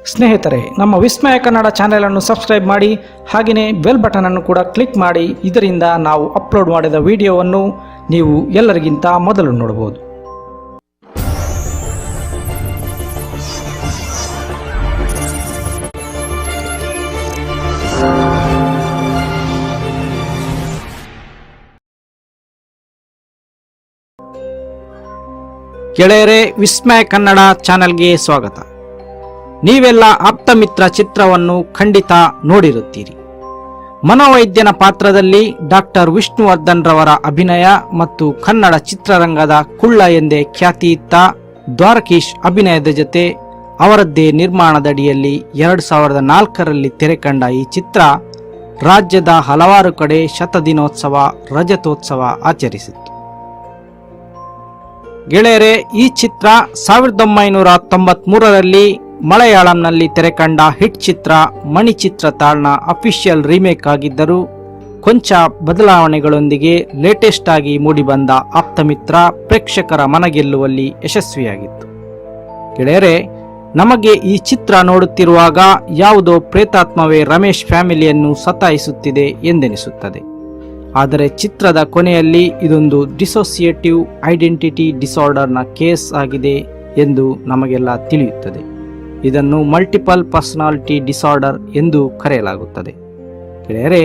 ಸ್ನೇಹಿತರೆ, ನಮ್ಮ ವಿಸ್ಮಯ ಕನ್ನಡ ಚಾನೆಲನ್ನು ಸಬ್ಸ್ಕ್ರೈಬ್ ಮಾಡಿ, ಹಾಗೆಯೇ ಬೆಲ್ ಬಟನ್ ಅನ್ನು ಕೂಡ ಕ್ಲಿಕ್ ಮಾಡಿ. ಇದರಿಂದ ನಾವು ಅಪ್ಲೋಡ್ ಮಾಡಿದ ವಿಡಿಯೋವನ್ನು ನೀವು ಎಲ್ಲರಿಗಿಂತ ಮೊದಲು ನೋಡಬಹುದು. ಗೆಳೆಯರೇ, ವಿಸ್ಮಯ ಕನ್ನಡ ಚಾನೆಲ್ಗೆ ಸ್ವಾಗತ. ನೀವೆಲ್ಲ ಆಪ್ತಮಿತ್ರ ಚಿತ್ರವನ್ನು ಖಂಡಿತ ನೋಡಿರುತ್ತೀರಿ. ಮನೋವೈದ್ಯನ ಪಾತ್ರದಲ್ಲಿ ಡಾಕ್ಟರ್ ವಿಷ್ಣುವರ್ಧನ್ ರವರ ಅಭಿನಯ ಮತ್ತು ಕನ್ನಡ ಚಿತ್ರರಂಗದ ಕುಳ್ಳ ಎಂದೇ ಖ್ಯಾತಿಯಿತ್ತ ದ್ವಾರಕೀಶ್ ಅಭಿನಯದ ಜೊತೆ ಅವರದ್ದೇ ನಿರ್ಮಾಣದಡಿಯಲ್ಲಿ 2004ರಲ್ಲಿ ತೆರೆಕಂಡ ಈ ಚಿತ್ರ ರಾಜ್ಯದ ಹಲವಾರು ಕಡೆ ಶತದಿನೋತ್ಸವ, ರಜತೋತ್ಸವ ಆಚರಿಸಿತ್ತು. ಗೆಳೆಯರೇ, ಈ ಚಿತ್ರ 1993ರಲ್ಲಿ ಮಲಯಾಳಂನಲ್ಲಿ ತೆರೆಕಂಡ ಹಿಟ್ ಚಿತ್ರ ಮಣಿ ಚಿತ್ರ ತಾಳ್ನ ಅಫಿಷಿಯಲ್ ರೀಮೇಕ್ ಆಗಿದ್ದರೂ ಕೊಂಚ ಬದಲಾವಣೆಗಳೊಂದಿಗೆ ಲೇಟೆಸ್ಟ್ ಆಗಿ ಮೂಡಿಬಂದ ಆಪ್ತಮಿತ್ರ ಪ್ರೇಕ್ಷಕರ ಮನಗೆಲ್ಲುವಲ್ಲಿ ಯಶಸ್ವಿಯಾಗಿತ್ತು. ಗೆಳೆಯರೇ, ನಮಗೆ ಈ ಚಿತ್ರ ನೋಡುತ್ತಿರುವಾಗ ಯಾವುದೋ ಪ್ರೇತಾತ್ಮವೇ ರಮೇಶ್ ಫ್ಯಾಮಿಲಿಯನ್ನು ಸತಾಯಿಸುತ್ತಿದೆ ಎಂದೆನಿಸುತ್ತದೆ. ಆದರೆ ಚಿತ್ರದ ಕೊನೆಯಲ್ಲಿ ಇದೊಂದು ಡಿಸೋಸಿಯೇಟಿವ್ ಐಡೆಂಟಿಟಿ ಡಿಸಾರ್ಡರ್ನ ಕೇಸ್ ಆಗಿದೆ ಎಂದು ನಮಗೆಲ್ಲ ತಿಳಿಯುತ್ತದೆ. ಇದನ್ನು ಮಲ್ಟಿಪಲ್ ಪರ್ಸನಾಲಿಟಿ ಡಿಸಾರ್ಡರ್ ಎಂದು ಕರೆಯಲಾಗುತ್ತದೆ. ಗೆಳೆಯರೇ,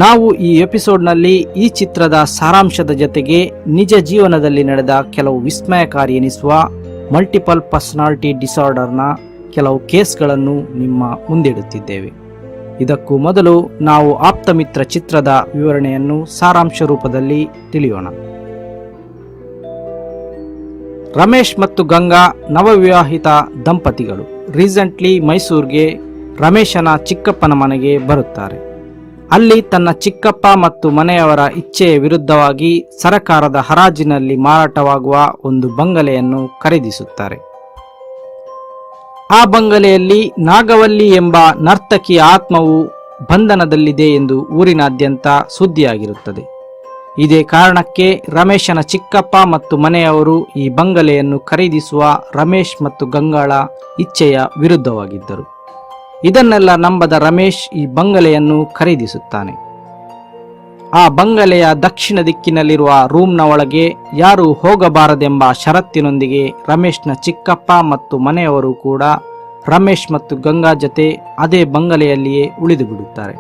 ನಾವು ಈ ಎಪಿಸೋಡ್ನಲ್ಲಿ ಈ ಚಿತ್ರದ ಸಾರಾಂಶದ ಜೊತೆಗೆ ನಿಜ ಜೀವನದಲ್ಲಿ ನಡೆದ ಕೆಲವು ವಿಸ್ಮಯಕಾರಿ ಎನಿಸುವ ಮಲ್ಟಿಪಲ್ ಪರ್ಸನಾಲಿಟಿ ಡಿಸಾರ್ಡರ್ನ ಕೆಲವು ಕೇಸ್ಗಳನ್ನು ನಿಮ್ಮ ಮುಂದಿಡುತ್ತಿದ್ದೇವೆ. ಇದಕ್ಕೂ ಮೊದಲು ನಾವು ಆಪ್ತಮಿತ್ರ ಚಿತ್ರದ ವಿವರಣೆಯನ್ನು ಸಾರಾಂಶ ರೂಪದಲ್ಲಿ ತಿಳಿಯೋಣ. ರಮೇಶ್ ಮತ್ತು ಗಂಗಾ ನವವಿವಾಹಿತ ದಂಪತಿಗಳು ರೀಸೆಂಟ್ಲಿ ಮೈಸೂರಿಗೆ ರಮೇಶನ ಚಿಕ್ಕಪ್ಪನ ಮನೆಗೆ ಬರುತ್ತಾರೆ. ಅಲ್ಲಿ ತನ್ನ ಚಿಕ್ಕಪ್ಪ ಮತ್ತು ಮನೆಯವರ ಇಚ್ಛೆಯ ವಿರುದ್ಧವಾಗಿ ಸರಕಾರದ ಹರಾಜಿನಲ್ಲಿ ಮಾರಾಟವಾಗುವ ಒಂದು ಬಂಗಲೆಯನ್ನು ಖರೀದಿಸುತ್ತಾರೆ. ಆ ಬಂಗಲೆಯಲ್ಲಿ ನಾಗವಲ್ಲಿ ಎಂಬ ನರ್ತಕಿಯ ಆತ್ಮವು ಬಂಧನದಲ್ಲಿದೆ ಎಂದು ಊರಿನಾದ್ಯಂತ ಸುದ್ದಿಯಾಗಿರುತ್ತದೆ. ಇದೇ ಕಾರಣಕ್ಕೆ ರಮೇಶನ ಚಿಕ್ಕಪ್ಪ ಮತ್ತು ಮನೆಯವರು ಈ ಬಂಗಲೆಯನ್ನು ಖರೀದಿಸುವ ರಮೇಶ್ ಮತ್ತು ಗಂಗಾಳ ಇಚ್ಛೆಯ ವಿರುದ್ಧವಾಗಿದ್ದರು. ಇದನ್ನೆಲ್ಲ ನಂಬದ ರಮೇಶ್ ಈ ಬಂಗಲೆಯನ್ನು ಖರೀದಿಸುತ್ತಾನೆ. ಆ ಬಂಗಲೆಯ ದಕ್ಷಿಣ ದಿಕ್ಕಿನಲ್ಲಿರುವ ರೂಮ್ನ ಒಳಗೆ ಯಾರೂ ಹೋಗಬಾರದೆಂಬ ಷರತ್ತಿನೊಂದಿಗೆ ರಮೇಶ್ನ ಚಿಕ್ಕಪ್ಪ ಮತ್ತು ಮನೆಯವರು ಕೂಡ ರಮೇಶ್ ಮತ್ತು ಗಂಗಾ ಜೊತೆ ಅದೇ ಬಂಗಲೆಯಲ್ಲಿಯೇ ಉಳಿದು ಬಿಡುತ್ತಾರೆ.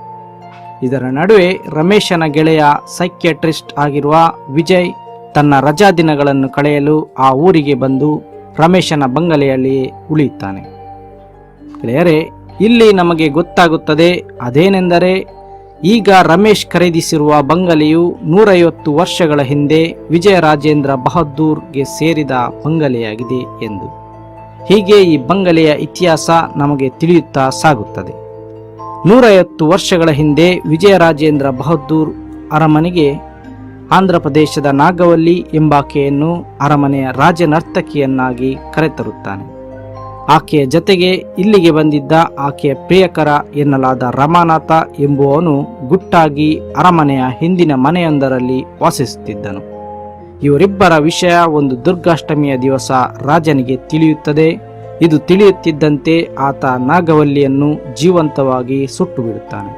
ಇದರ ನಡುವೆ ರಮೇಶನ ಗೆಳೆಯ ಸೈಕ್ಯಾಟ್ರಿಸ್ಟ್ ಆಗಿರುವ ವಿಜಯ್ ತನ್ನ ರಜಾ ದಿನಗಳನ್ನು ಕಳೆಯಲು ಆ ಊರಿಗೆ ಬಂದು ರಮೇಶನ ಬಂಗಲೆಯಲ್ಲಿಯೇ ಉಳಿಯುತ್ತಾನೆ. ಗೆಳೆಯರೇ, ಇಲ್ಲಿ ನಮಗೆ ಗೊತ್ತಾಗುತ್ತದೆ ಅದೇನೆಂದರೆ, ಈಗ ರಮೇಶ್ ಖರೀದಿಸಿರುವ ಬಂಗಲೆಯು 150 ವರ್ಷಗಳ ಹಿಂದೆ ವಿಜಯರಾಜೇಂದ್ರ ಬಹದ್ದೂರ್ಗೆ ಸೇರಿದ ಬಂಗಲೆಯಾಗಿದೆ ಎಂದು. ಹೀಗೆ ಈ ಬಂಗಲೆಯ ಇತಿಹಾಸ ನಮಗೆ ತಿಳಿಯುತ್ತಾ ಸಾಗುತ್ತದೆ. 150 ವರ್ಷಗಳ ಹಿಂದೆ ವಿಜಯರಾಜೇಂದ್ರ ಬಹದ್ದೂರ್ ಅರಮನೆಗೆ ಆಂಧ್ರ ಪ್ರದೇಶದ ನಾಗವಲ್ಲಿ ಎಂಬಾಕೆಯನ್ನು ಅರಮನೆಯ ರಾಜನರ್ತಕಿಯನ್ನಾಗಿ ಕರೆತರುತ್ತಾನೆ. ಆಕೆಯ ಜತೆಗೆ ಇಲ್ಲಿಗೆ ಬಂದಿದ್ದ ಆಕೆಯ ಪ್ರಿಯಕರ ಎನ್ನಲಾದ ರಮಾನಾಥ ಎಂಬುವವನು ಗುಟ್ಟಾಗಿ ಅರಮನೆಯ ಹಿಂದಿನ ಮನೆಯೊಂದರಲ್ಲಿ ವಾಸಿಸುತ್ತಿದ್ದನು. ಇವರಿಬ್ಬರ ವಿಷಯ ಒಂದು ದುರ್ಗಾಷ್ಟಮಿಯ ದಿವಸ ರಾಜನಿಗೆ ತಿಳಿಯುತ್ತದೆ. ಇದು ತಿಳಿಯುತ್ತಿದ್ದಂತೆ ಆತ ನಾಗವಲ್ಲಿಯನ್ನು ಜೀವಂತವಾಗಿ ಸುಟ್ಟು ಬಿಡುತ್ತಾನೆ.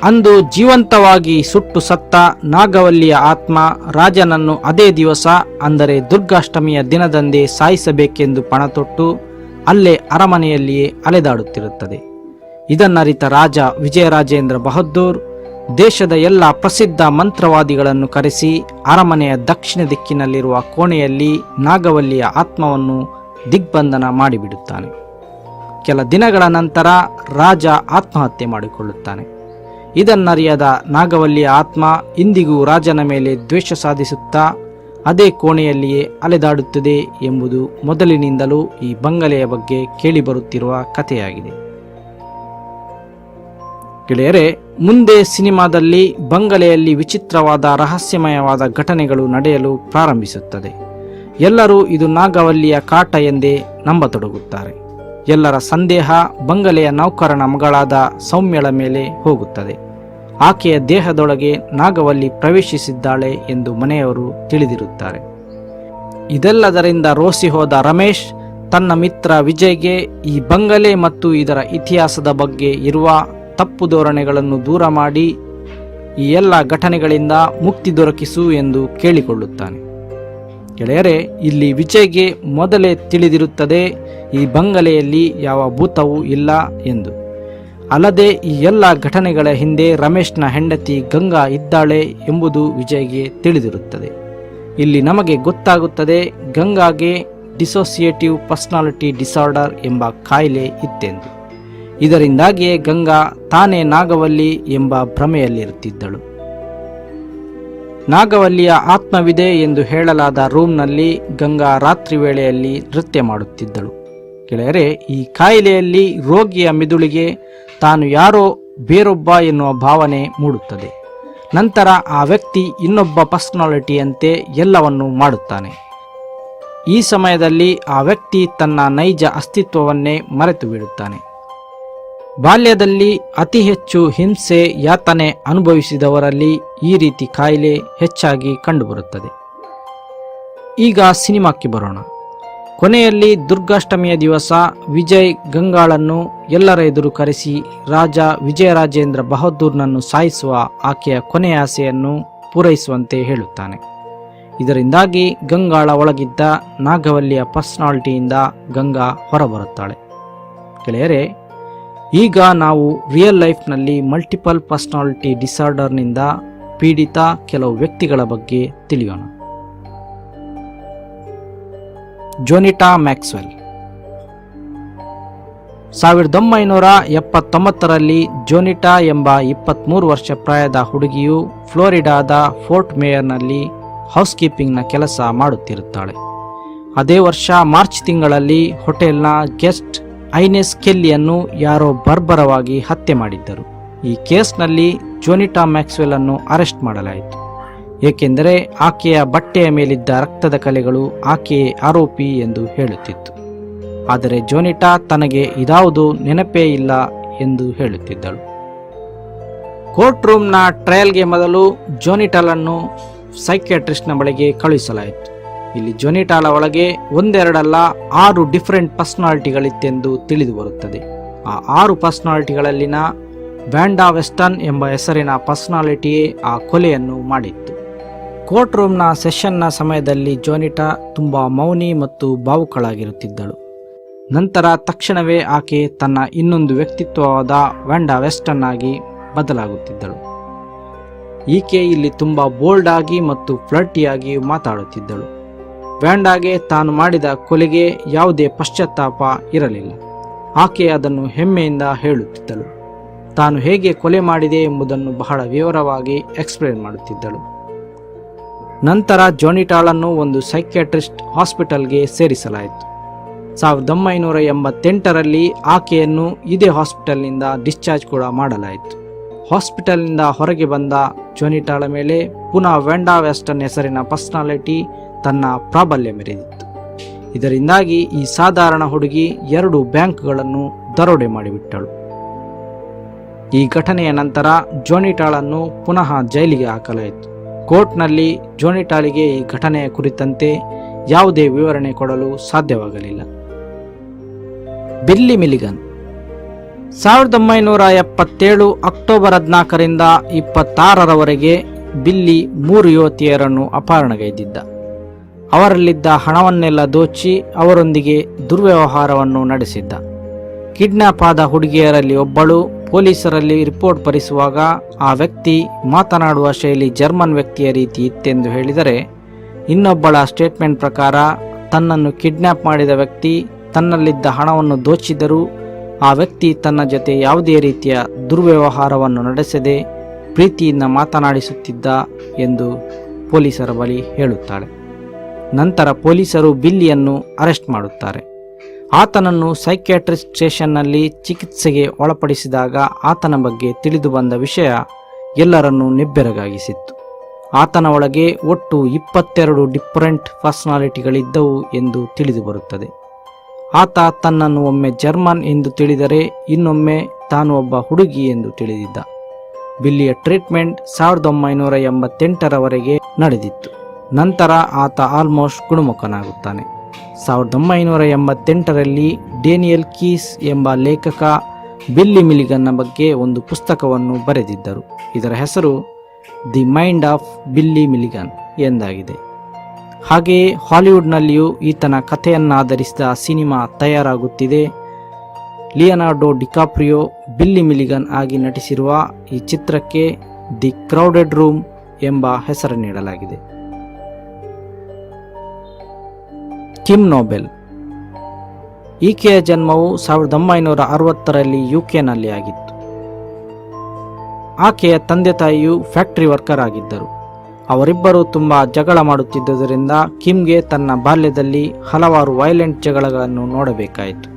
ಅಂದು ಜೀವಂತವಾಗಿ ಸುಟ್ಟು ಸತ್ತ ನಾಗವಲ್ಲಿಯ ಆತ್ಮ ರಾಜನನ್ನು ಅದೇ ದಿವಸ ಅಂದರೆ ದುರ್ಗಾಷ್ಟಮಿಯ ದಿನದಂದೇ ಸಾಯಿಸಬೇಕೆಂದು ಪಣತೊಟ್ಟು ಅಲ್ಲೇ ಅರಮನೆಯಲ್ಲಿಯೇ ಅಲೆದಾಡುತ್ತಿರುತ್ತದೆ. ಇದನ್ನರಿತ ರಾಜ ವಿಜಯರಾಜೇಂದ್ರ ಬಹದ್ದೂರ್ ದೇಶದ ಎಲ್ಲ ಪ್ರಸಿದ್ಧ ಮಂತ್ರವಾದಿಗಳನ್ನು ಕರೆಸಿ ಅರಮನೆಯ ದಕ್ಷಿಣ ದಿಕ್ಕಿನಲ್ಲಿರುವ ಕೋಣೆಯಲ್ಲಿ ನಾಗವಲ್ಲಿಯ ಆತ್ಮವನ್ನು ದಿಗ್ಬಂಧನ ಮಾಡಿಬಿಡುತ್ತಾನೆ. ಕೆಲ ದಿನಗಳ ನಂತರ ರಾಜ ಆತ್ಮಹತ್ಯೆ ಮಾಡಿಕೊಳ್ಳುತ್ತಾನೆ. ಇದನ್ನರಿಯದ ನಾಗವಲ್ಲಿಯ ಆತ್ಮ ಇಂದಿಗೂ ರಾಜನ ಮೇಲೆ ದ್ವೇಷ ಸಾಧಿಸುತ್ತಾ ಅದೇ ಕೋಣೆಯಲ್ಲಿಯೇ ಅಲೆದಾಡುತ್ತದೆ ಎಂಬುದು ಮೊದಲಿನಿಂದಲೂ ಈ ಬಂಗಲೆಯ ಬಗ್ಗೆ ಕೇಳಿಬರುತ್ತಿರುವ ಕಥೆಯಾಗಿದೆ. ಗೆಳೆಯರೇ, ಮುಂದೆ ಸಿನಿಮಾದಲ್ಲಿ ಬಂಗಲೆಯಲ್ಲಿ ವಿಚಿತ್ರವಾದ ರಹಸ್ಯಮಯವಾದ ಘಟನೆಗಳು ನಡೆಯಲು ಪ್ರಾರಂಭಿಸುತ್ತದೆ. ಎಲ್ಲರೂ ಇದು ನಾಗವಲ್ಲಿಯ ಕಾಟ ಎಂದೇ ನಂಬತೊಡಗುತ್ತಾರೆ. ಎಲ್ಲರ ಸಂದೇಹ ಬಂಗಲೆಯ ನೌಕರನ ಮಗಳಾದ ಸೌಮ್ಯಳ ಮೇಲೆ ಹೋಗುತ್ತದೆ. ಆಕೆಯ ದೇಹದೊಳಗೆ ನಾಗವಲ್ಲಿ ಪ್ರವೇಶಿಸಿದ್ದಾಳೆ ಎಂದು ಮನೆಯವರು ತಿಳಿದಿರುತ್ತಾರೆ. ಇದೆಲ್ಲದರಿಂದ ರೋಸಿ ಹೋದ ರಮೇಶ್ ತನ್ನ ಮಿತ್ರ ವಿಜಯ್ಗೆ ಈ ಬಂಗಲೆ ಮತ್ತು ಇದರ ಇತಿಹಾಸದ ಬಗ್ಗೆ ಇರುವ ತಪ್ಪು ಧೋರಣೆಗಳನ್ನು ದೂರ ಮಾಡಿ ಈ ಎಲ್ಲ ಘಟನೆಗಳಿಂದ ಮುಕ್ತಿ ದೊರಕಿಸು ಎಂದು ಕೇಳಿಕೊಳ್ಳುತ್ತಾನೆ. ಗೆಳೆಯರೇ, ಇಲ್ಲಿ ವಿಜಯ್ಗೆ ಮೊದಲೇ ತಿಳಿದಿರುತ್ತದೆ ಈ ಬಂಗಲೆಯಲ್ಲಿ ಯಾವ ಭೂತವೂ ಇಲ್ಲ ಎಂದು. ಅಲ್ಲದೆ ಈ ಎಲ್ಲ ಘಟನೆಗಳ ಹಿಂದೆ ರಮೇಶ್ನ ಹೆಂಡತಿ ಗಂಗಾ ಇದ್ದಾಳೆ ಎಂಬುದು ವಿಜಯ್ಗೆ ತಿಳಿದಿರುತ್ತದೆ. ಇಲ್ಲಿ ನಮಗೆ ಗೊತ್ತಾಗುತ್ತದೆ ಗಂಗಾಗೆ ಡಿಸೋಸಿಯೇಟಿವ್ ಪರ್ಸನಾಲಿಟಿ ಡಿಸಾರ್ಡರ್ ಎಂಬ ಕಾಯಿಲೆ ಇತ್ತೆಂದು. ಇದರಿಂದಾಗಿಯೇ ಗಂಗಾ ತಾನೇ ನಾಗವಲ್ಲಿ ಎಂಬ ಭ್ರಮೆಯಲ್ಲಿರುತ್ತಿದ್ದಳು. ನಾಗವಲ್ಲಿಯ ಆತ್ಮವಿದೆ ಎಂದು ಹೇಳಲಾದ ರೂಮ್ನಲ್ಲಿ ಗಂಗಾ ರಾತ್ರಿ ವೇಳೆಯಲ್ಲಿ ನೃತ್ಯ ಮಾಡುತ್ತಿದ್ದಳು. ಗೆಳೆಯರೇ, ಈ ಕಾಯಿಲೆಯಲ್ಲಿ ರೋಗಿಯ ಮಿದುಳಿಗೆ ತಾನು ಯಾರೋ ಬೇರೊಬ್ಬ ಎನ್ನುವ ಭಾವನೆ ಮೂಡುತ್ತದೆ. ನಂತರ ಆ ವ್ಯಕ್ತಿ ಇನ್ನೊಬ್ಬ ಪರ್ಸನಾಲಿಟಿಯಂತೆ ಎಲ್ಲವನ್ನು ಮಾಡುತ್ತಾನೆ. ಈ ಸಮಯದಲ್ಲಿ ಆ ವ್ಯಕ್ತಿ ತನ್ನ ನೈಜ ಅಸ್ತಿತ್ವವನ್ನೇ ಮರೆತು ಬಿಡುತ್ತಾನೆ. ಬಾಲ್ಯದಲ್ಲಿ ಅತಿ ಹೆಚ್ಚು ಹಿಂಸೆ ಯಾತನೆ ಅನುಭವಿಸಿದವರಲ್ಲಿ ಈ ರೀತಿ ಕಾಯಿಲೆ ಹೆಚ್ಚಾಗಿ ಕಂಡುಬರುತ್ತದೆ. ಈಗ ಸಿನಿಮಾಕ್ಕೆ ಬರೋಣ. ಕೊನೆಯಲ್ಲಿ ದುರ್ಗಾಷ್ಟಮಿಯ ದಿವಸ ವಿಜಯ್ ಗಂಗಾಳನ್ನು ಎಲ್ಲರ ಎದುರು ಕರೆಸಿ ರಾಜ ವಿಜಯರಾಜೇಂದ್ರ ಬಹದ್ದೂರ್ನನ್ನು ಸಾಯಿಸುವ ಆಕೆಯ ಕೊನೆಯ ಆಸೆಯನ್ನು ಪೂರೈಸುವಂತೆ ಹೇಳುತ್ತಾನೆ. ಇದರಿಂದಾಗಿ ಗಂಗಾಳ ಒಳಗಿದ್ದ ನಾಗವಲ್ಲಿಯ ಪರ್ಸನಾಲಿಟಿಯಿಂದ ಗಂಗಾ ಹೊರಬರುತ್ತಾಳೆ. ಗೆಳೆಯರೇ, ಈಗ ನಾವು ರಿಯಲ್ ಲೈಫ್ನಲ್ಲಿ ಮಲ್ಟಿಪಲ್ ಪರ್ಸನಾಲಿಟಿ ಡಿಸಾರ್ಡರ್ನಿಂದ ಪೀಡಿತ ಕೆಲವು ವ್ಯಕ್ತಿಗಳ ಬಗ್ಗೆ ತಿಳಿಯೋಣ. ಜೋನಿಟಾ ಮ್ಯಾಕ್ಸ್ವೆಲ್ 1979ರಲ್ಲಿ ಜೋನಿಟಾ ಎಂಬ 23 ವರ್ಷ ಪ್ರಾಯದ ಹುಡುಗಿಯು ಫ್ಲೋರಿಡಾದ ಫೋರ್ಟ್ ಮೇಯರ್ನಲ್ಲಿ ಹೌಸ್ ಕೀಪಿಂಗ್ನ ಕೆಲಸ ಮಾಡುತ್ತಿರುತ್ತಾಳೆ. ಅದೇ ವರ್ಷ ಮಾರ್ಚ್ ತಿಂಗಳಲ್ಲಿ ಹೋಟೆಲ್ನ ಗೆಸ್ಟ್ ಐನೆಸ್ ಕೆಲ್ಲಿಯನ್ನು ಯಾರೋ ಬರ್ಬರವಾಗಿ ಹತ್ಯೆ ಮಾಡಿದ್ದರು. ಈ ಕೇಸ್ನಲ್ಲಿ ಜೋನಿಟಾ ಮ್ಯಾಕ್ಸ್ವೆಲ್ ಅನ್ನು ಅರೆಸ್ಟ್ ಮಾಡಲಾಯಿತು. ಏಕೆಂದರೆ ಆಕೆಯ ಬಟ್ಟೆಯ ಮೇಲಿದ್ದ ರಕ್ತದ ಕಲೆಗಳು ಆಕೆಯೇ ಆರೋಪಿ ಎಂದು ಹೇಳುತ್ತಿತ್ತು. ಆದರೆ ಜೋನಿಟಾ ತನಗೆ ಇದಾವುದು ನೆನಪೇ ಇಲ್ಲ ಎಂದು ಹೇಳುತ್ತಿದ್ದಳು. ಕೋರ್ಟ್ ರೂಮ್ನ ಟ್ರಯಲ್ಗೆ ಮೊದಲು ಜೋನಿಟಾಳನ್ನು ಸೈಕ್ಯಾಟ್ರಿಸ್ಟ್ನ ಬಳಿಗೆ ಕಳುಹಿಸಲಾಯಿತು. ಇಲ್ಲಿ ಜೋನಿಟಾಳ ಒಳಗೆ ಒಂದೆರಡಲ್ಲ 6 ಡಿಫರೆಂಟ್ ಪರ್ಸನಾಲಿಟಿಗಳಿತ್ತೆಂದು ತಿಳಿದು ಬರುತ್ತದೆ. ಆ 6 ಪರ್ಸನಾಲಿಟಿಗಳಲ್ಲಿನ ವ್ಯಾಂಡಾ ವೆಸ್ಟನ್ ಎಂಬ ಹೆಸರಿನ ಪರ್ಸನಾಲಿಟಿಯೇ ಆ ಕೊಲೆಯನ್ನು ಮಾಡಿತ್ತು. ಕೋರ್ಟ್ ರೂಮ್ನ ಸೆಷನ್ನ ಸಮಯದಲ್ಲಿ ಜೋನಿಟಾ ತುಂಬ ಮೌನಿ ಮತ್ತು ಭಾವುಕಳಾಗಿರುತ್ತಿದ್ದಳು. ನಂತರ ತಕ್ಷಣವೇ ಆಕೆ ತನ್ನ ಇನ್ನೊಂದು ವ್ಯಕ್ತಿತ್ವವಾದ ವ್ಯಾಂಡಾ ವೆಸ್ಟನ್ ಆಗಿ ಬದಲಾಗುತ್ತಿದ್ದಳು. ಈಕೆ ಇಲ್ಲಿ ತುಂಬ ಬೋಲ್ಡ್ ಆಗಿ ಮತ್ತು ಫ್ಲರ್ಟಿಯಾಗಿ ಮಾತಾಡುತ್ತಿದ್ದಳು. ವ್ಯಾಂಡಾಗೆ ತಾನು ಮಾಡಿದ ಕೊಲೆಗೆ ಯಾವುದೇ ಪಶ್ಚಾತ್ತಾಪ ಇರಲಿಲ್ಲ. ಆಕೆ ಅದನ್ನು ಹೆಮ್ಮೆಯಿಂದ ಹೇಳುತ್ತಿದ್ದಳು. ತಾನು ಹೇಗೆ ಕೊಲೆ ಮಾಡಿದೆ ಎಂಬುದನ್ನು ಬಹಳ ವಿವರವಾಗಿ ಎಕ್ಸ್ಪ್ಲೇನ್ ಮಾಡುತ್ತಿದ್ದಳು. ನಂತರ ಜೋನಿಟಾಳನ್ನು ಒಂದು ಸೈಕ್ಯಾಟ್ರಿಸ್ಟ್ ಹಾಸ್ಪಿಟಲ್ಗೆ ಸೇರಿಸಲಾಯಿತು. 1988ರಲ್ಲಿ ಆಕೆಯನ್ನು ಇದೇ ಹಾಸ್ಪಿಟಲ್ನಿಂದ ಡಿಸ್ಚಾರ್ಜ್ ಕೂಡ ಮಾಡಲಾಯಿತು. ಹಾಸ್ಪಿಟಲ್ನಿಂದ ಹೊರಗೆ ಬಂದ ಜೋನಿಟಾಳ ಮೇಲೆ ಪುನಃ ವ್ಯಾಂಡಾ ವೆಸ್ಟನ್ ಹೆಸರಿನ ಪರ್ಸನಾಲಿಟಿ ತನ್ನ ಪ್ರಾಬಲ್ಯ ಮೆರೆದಿತ್ತು. ಇದರಿಂದಾಗಿ ಈ ಸಾಧಾರಣ ಹುಡುಗಿ 2 ಬ್ಯಾಂಕ್ಗಳನ್ನು ದರೋಡೆ ಮಾಡಿಬಿಟ್ಟಳು. ಈ ಘಟನೆಯ ನಂತರ ಜೋನಿಟಾಳನ್ನು ಪುನಃ ಜೈಲಿಗೆ ಹಾಕಲಾಯಿತು. ಕೋರ್ಟ್ನಲ್ಲಿ ಜೋನಿಟಾಳಿಗೆ ಈ ಘಟನೆಯ ಕುರಿತಂತೆ ಯಾವುದೇ ವಿವರಣೆ ಕೊಡಲು ಸಾಧ್ಯವಾಗಲಿಲ್ಲ. ಬಿಲ್ಲಿ ಮಿಲಿಗನ್ 1977 ಅಕ್ಟೋಬರ್ 14ರಿಂದ 26ರವರೆಗೆ ಬಿಲ್ಲಿ 3 ಯುವತಿಯರನ್ನು ಅಪಹರಣಗೈದಿದ್ದ. ಅವರಲ್ಲಿದ್ದ ಹಣವನ್ನೆಲ್ಲ ದೋಚಿ ಅವರೊಂದಿಗೆ ದುರ್ವ್ಯವಹಾರವನ್ನು ನಡೆಸಿದ್ದ. ಕಿಡ್ನಾಪ್ ಆದ ಹುಡುಗಿಯರಲ್ಲಿ ಒಬ್ಬಳು ಪೊಲೀಸರಲ್ಲಿ ರಿಪೋರ್ಟ್ ಬರೆಸುವಾಗ ಆ ವ್ಯಕ್ತಿ ಮಾತನಾಡುವ ಶೈಲಿ ಜರ್ಮನ್ ವ್ಯಕ್ತಿಯ ರೀತಿ ಇತ್ತೆಂದು ಹೇಳಿದರೆ, ಇನ್ನೊಬ್ಬಳ ಸ್ಟೇಟ್ಮೆಂಟ್ ಪ್ರಕಾರ ತನ್ನನ್ನು ಕಿಡ್ನಾಪ್ ಮಾಡಿದ ವ್ಯಕ್ತಿ ತನ್ನಲ್ಲಿದ್ದ ಹಣವನ್ನು ದೋಚಿದರೂ ಆ ವ್ಯಕ್ತಿ ತನ್ನ ಜೊತೆ ಯಾವುದೇ ರೀತಿಯ ದುರ್ವ್ಯವಹಾರವನ್ನು ನಡೆಸದೆ ಪ್ರೀತಿಯಿಂದ ಮಾತನಾಡಿಸುತ್ತಿದ್ದ ಎಂದು ಪೊಲೀಸರ ಬಳಿ ಹೇಳುತ್ತಾಳೆ. ನಂತರ ಪೊಲೀಸರು ಬಿಲ್ಲಿಯನ್ನು ಅರೆಸ್ಟ್ ಮಾಡುತ್ತಾರೆ. ಆತನನ್ನು ಸೈಕ್ಯಾಟ್ರಿಸ್ಟ್ ಸ್ಟೇಷನ್ನಲ್ಲಿ ಚಿಕಿತ್ಸೆಗೆ ಒಳಪಡಿಸಿದಾಗ ಆತನ ಬಗ್ಗೆ ತಿಳಿದು ಬಂದ ವಿಷಯ ಎಲ್ಲರನ್ನೂ ನಿಬ್ಬೆರಗಾಗಿಸಿತ್ತು. ಆತನ ಒಳಗೆ ಒಟ್ಟು 22 ಡಿಫರೆಂಟ್ ಪರ್ಸನಾಲಿಟಿಗಳಿದ್ದವು ಎಂದು ತಿಳಿದು ಬರುತ್ತದೆ. ಆತ ತನ್ನನ್ನು ಒಮ್ಮೆ ಜರ್ಮನ್ ಎಂದು ತಿಳಿದರೆ ಇನ್ನೊಮ್ಮೆ ತಾನು ಒಬ್ಬ ಹುಡುಗಿ ಎಂದು ತಿಳಿದಿದ್ದ. ಬಿಲ್ಲಿಯ ಟ್ರೀಟ್ಮೆಂಟ್ 1988ರವರೆಗೆ ನಡೆದಿತ್ತು. ನಂತರ ಆತ ಆಲ್ಮೋಸ್ಟ್ ಗುಣಮುಖನಾಗುತ್ತಾನೆ. 1988ರಲ್ಲಿ ಡೇನಿಯಲ್ ಕೀಸ್ ಎಂಬ ಲೇಖಕ ಬಿಲ್ಲಿ ಮಿಲಿಗನ್ನ ಬಗ್ಗೆ ಒಂದು ಪುಸ್ತಕವನ್ನು ಬರೆದಿದ್ದರು. ಇದರ ಹೆಸರು ದಿ ಮೈಂಡ್ ಆಫ್ ಬಿಲ್ಲಿ ಮಿಲಿಗನ್ ಎಂದಾಗಿದೆ. ಹಾಗೆಯೇ ಹಾಲಿವುಡ್ನಲ್ಲಿಯೂ ಈತನ ಕಥೆಯನ್ನಾಧರಿಸಿದ ಸಿನಿಮಾ ತಯಾರಾಗುತ್ತಿದೆ. ಲಿಯನಾರ್ಡೋ ಡಿಕಾಪ್ರಿಯೋ ಬಿಲ್ಲಿ ಮಿಲಿಗನ್ ಆಗಿ ನಟಿಸಿರುವ ಈ ಚಿತ್ರಕ್ಕೆ ದಿ ಕ್ರೌಡೆಡ್ ರೂಮ್ ಎಂಬ ಹೆಸರು ನೀಡಲಾಗಿದೆ. Kim Nobel. ಈಕೆಯ ಜನ್ಮವು 1960ರಲ್ಲಿ ಯುಕೆನಲ್ಲಿ ಆಗಿತ್ತು. ಆಕೆಯ ತಂದೆ ತಾಯಿಯು ಫ್ಯಾಕ್ಟರಿ ವರ್ಕರ್ ಆಗಿದ್ದರು. ಅವರಿಬ್ಬರು ತುಂಬ ಜಗಳ ಮಾಡುತ್ತಿದ್ದುದರಿಂದ ಕಿಮ್ಗೆ ತನ್ನ ಬಾಲ್ಯದಲ್ಲಿ ಹಲವಾರು ವೈಲೆಂಟ್ ಜಗಳಗಳನ್ನು ನೋಡಬೇಕಾಯಿತು.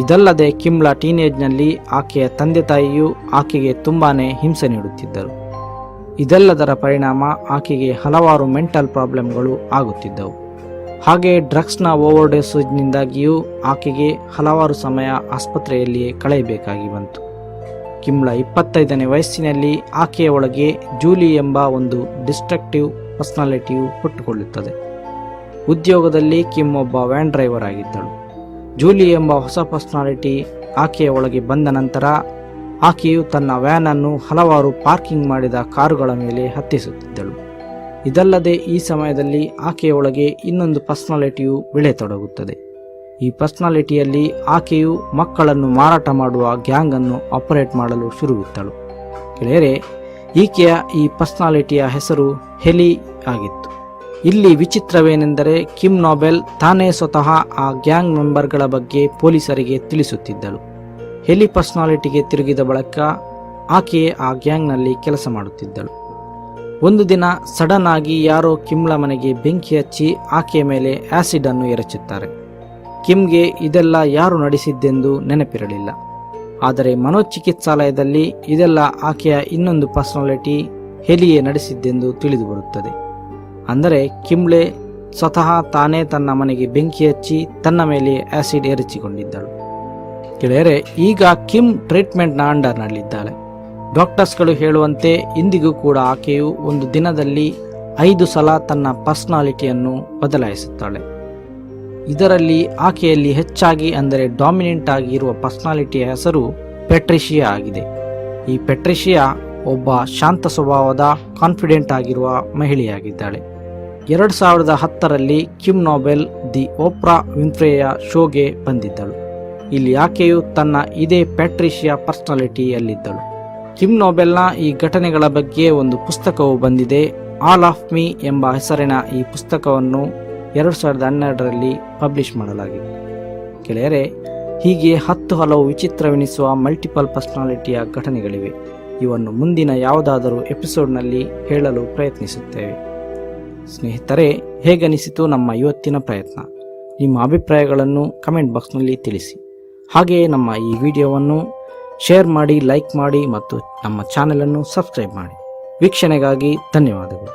ಇದಲ್ಲದೆ ಕಿಮ್ಳ ಟೀನೇಜ್ನಲ್ಲಿ ಆಕೆಯ ತಂದೆ ತಾಯಿಯು ಆಕೆಗೆ ತುಂಬಾನೇ ಹಿಂಸೆ ನೀಡುತ್ತಿದ್ದರು. ಇದೆಲ್ಲದರ ಪರಿಣಾಮ ಆಕೆಗೆ ಹಲವಾರು ಮೆಂಟಲ್ ಪ್ರಾಬ್ಲಮ್ಗಳು ಆಗುತ್ತಿದ್ದವು. ಹಾಗೆ ಡ್ರಗ್ಸ್ನ ಓವರ್ಡೋಸೇಜ್ನಿಂದಾಗಿಯೂ ಆಕೆಗೆ ಹಲವಾರು ಸಮಯ ಆಸ್ಪತ್ರೆಯಲ್ಲಿಯೇ ಕಳೆಯಬೇಕಾಗಿ ಬಂತು. ಕಿಮ್ಳ 25ನೇ ವಯಸ್ಸಿನಲ್ಲಿ ಆಕೆಯ ಒಳಗೆ ಜೂಲಿ ಎಂಬ ಒಂದು ಡಿಸ್ಟ್ರಕ್ಟಿವ್ ಪರ್ಸನಾಲಿಟಿಯು ಹುಟ್ಟುಕೊಳ್ಳುತ್ತದೆ. ಉದ್ಯೋಗದಲ್ಲಿ ಕಿಮ್ ಒಬ್ಬ ವ್ಯಾನ್ ಡ್ರೈವರ್ ಆಗಿದ್ದಳು. ಜೂಲಿ ಎಂಬ ಹೊಸ ಪರ್ಸನಾಲಿಟಿ ಆಕೆಯ ಒಳಗೆ ಬಂದ ನಂತರ ಆಕೆಯು ತನ್ನ ವ್ಯಾನನ್ನು ಹಲವಾರು ಪಾರ್ಕಿಂಗ್ ಮಾಡಿದ ಕಾರುಗಳ ಮೇಲೆ ಹತ್ತಿಸುತ್ತಿದ್ದಳು. ಇದಲ್ಲದೆ ಈ ಸಮಯದಲ್ಲಿ ಆಕೆಯ ಒಳಗೆ ಇನ್ನೊಂದು ಪರ್ಸನಾಲಿಟಿಯು ಬೆಳೆಯತೊಡಗುತ್ತದೆ. ಈ ಪರ್ಸನಾಲಿಟಿಯಲ್ಲಿ ಆಕೆಯು ಮಕ್ಕಳನ್ನು ಮಾರಾಟ ಮಾಡುವ ಗ್ಯಾಂಗ್ ಅನ್ನು ಆಪರೇಟ್ ಮಾಡಲು ಶುರುವಿತ್ತಳು. ಗೆಳೆಯರೆ, ಈಕೆಯ ಈ ಪರ್ಸನಾಲಿಟಿಯ ಹೆಸರು ಹೆಲಿ ಆಗಿತ್ತು. ಇಲ್ಲಿ ವಿಚಿತ್ರವೇನೆಂದರೆ ಕಿಮ್ ನೋಬೆಲ್ ತಾನೇ ಸ್ವತಃ ಆ ಗ್ಯಾಂಗ್ ಮೆಂಬರ್ಗಳ ಬಗ್ಗೆ ಪೊಲೀಸರಿಗೆ ತಿಳಿಸುತ್ತಿದ್ದಳು. ಹೆಲಿ ಪರ್ಸನಾಲಿಟಿಗೆ ತಿರುಗಿದ ಬಳಿಕ ಆಕೆಯೇ ಆ ಗ್ಯಾಂಗ್ನಲ್ಲಿ ಕೆಲಸ ಮಾಡುತ್ತಿದ್ದಳು. ಒಂದು ದಿನ ಸಡನ್ ಆಗಿ ಯಾರೋ ಕಿಮ್ಳ ಮನೆಗೆ ಬೆಂಕಿ ಹಚ್ಚಿ ಆಕೆಯ ಮೇಲೆ ಆಸಿಡ್ ಅನ್ನು ಎರಚುತ್ತಾರೆ. ಕಿಮ್ಗೆ ಇದೆಲ್ಲ ಯಾರು ನಡೆಸಿದ್ದೆಂದು ನೆನಪಿರಲಿಲ್ಲ. ಆದರೆ ಮನೋಚಿಕಿತ್ಸಾಲಯದಲ್ಲಿ ಇದೆಲ್ಲ ಆಕೆಯ ಇನ್ನೊಂದು ಪರ್ಸನಾಲಿಟಿ ಹೆಲಿಯೇ ನಡೆಸಿದ್ದೆಂದು ತಿಳಿದು ಬರುತ್ತದೆ. ಅಂದರೆ ಕಿಮ್ಳೆ ಸ್ವತಃ ತಾನೇ ತನ್ನ ಮನೆಗೆ ಬೆಂಕಿ ಹಚ್ಚಿ ತನ್ನ ಮೇಲೆ ಆಸಿಡ್ ಎರಚಿಕೊಂಡಿದ್ದಳು. ಗೆಳೆಯರೆ, ಈಗ ಕಿಮ್ ಟ್ರೀಟ್ಮೆಂಟ್ನ ಅಂಡರ್ನಲ್ಲಿದ್ದಾಳೆ. ಡಾಕ್ಟರ್ಸ್ಗಳು ಹೇಳುವಂತೆ ಇಂದಿಗೂ ಕೂಡ ಆಕೆಯು ಒಂದು ದಿನದಲ್ಲಿ 5 ಸಲ ತನ್ನ ಪರ್ಸನಾಲಿಟಿಯನ್ನು ಬದಲಾಯಿಸುತ್ತಾಳೆ. ಇದರಲ್ಲಿ ಆಕೆಯಲ್ಲಿ ಹೆಚ್ಚಾಗಿ ಅಂದರೆ ಡಾಮಿನೆಂಟ್ ಆಗಿ ಇರುವ ಪರ್ಸನಾಲಿಟಿಯ ಹೆಸರು ಪೆಟ್ರಿಷಿಯಾ ಆಗಿದೆ. ಈ ಪೆಟ್ರಿಷಿಯಾ ಒಬ್ಬ ಶಾಂತ ಸ್ವಭಾವದ ಕಾನ್ಫಿಡೆಂಟ್ ಆಗಿರುವ ಮಹಿಳೆಯಾಗಿದ್ದಾಳೆ. 2010ರಲ್ಲಿ ಕಿಮ್ ನೋಬೆಲ್ ದಿ ಓಪ್ರಾ ವಿನ್ಫ್ರೆಯ ಶೋಗೆ ಬಂದಿದ್ದಳು. ಇಲ್ಲಿ ಆಕೆಯು ತನ್ನ ಇದೇ ಪ್ಯಾಟ್ರಿಷಿಯಾ ಪರ್ಸನಾಲಿಟಿಯಲ್ಲಿದ್ದಳು. ಕಿಮ್ ನೋಬೆಲ್ನ ಈ ಘಟನೆಗಳ ಬಗ್ಗೆ ಒಂದು ಪುಸ್ತಕವು ಬಂದಿದೆ. ಆಲ್ ಆಫ್ ಮೀ ಎಂಬ ಹೆಸರಿನ ಈ ಪುಸ್ತಕವನ್ನು 2012ರಲ್ಲಿ ಪಬ್ಲಿಷ್ ಮಾಡಲಾಗಿದೆ. ಗೆಳೆಯರೆ, ಹೀಗೆ 10 ಹಲವು ವಿಚಿತ್ರವೆನಿಸುವ ಮಲ್ಟಿಪಲ್ ಪರ್ಸನಾಲಿಟಿಯ ಘಟನೆಗಳಿವೆ. ಇವನ್ನು ಮುಂದಿನ ಯಾವುದಾದರೂ ಎಪಿಸೋಡ್ನಲ್ಲಿ ಹೇಳಲು ಪ್ರಯತ್ನಿಸುತ್ತೇವೆ. ಸ್ನೇಹಿತರೆ, ಹೇಗನಿಸಿತು ನಮ್ಮ ಇವತ್ತಿನ ಪ್ರಯತ್ನ? ನಿಮ್ಮ ಅಭಿಪ್ರಾಯಗಳನ್ನು ಕಮೆಂಟ್ ಬಾಕ್ಸ್ನಲ್ಲಿ ತಿಳಿಸಿ. ಹಾಗೆಯೇ ನಮ್ಮ ಈ ವಿಡಿಯೋವನ್ನು ಶೇರ್ ಮಾಡಿ, ಲೈಕ್ ಮಾಡಿ ಮತ್ತು ನಮ್ಮ ಚಾನೆಲನ್ನು ಸಬ್ಸ್ಕ್ರೈಬ್ ಮಾಡಿ. ವೀಕ್ಷಣೆಗಾಗಿ ಧನ್ಯವಾದಗಳು.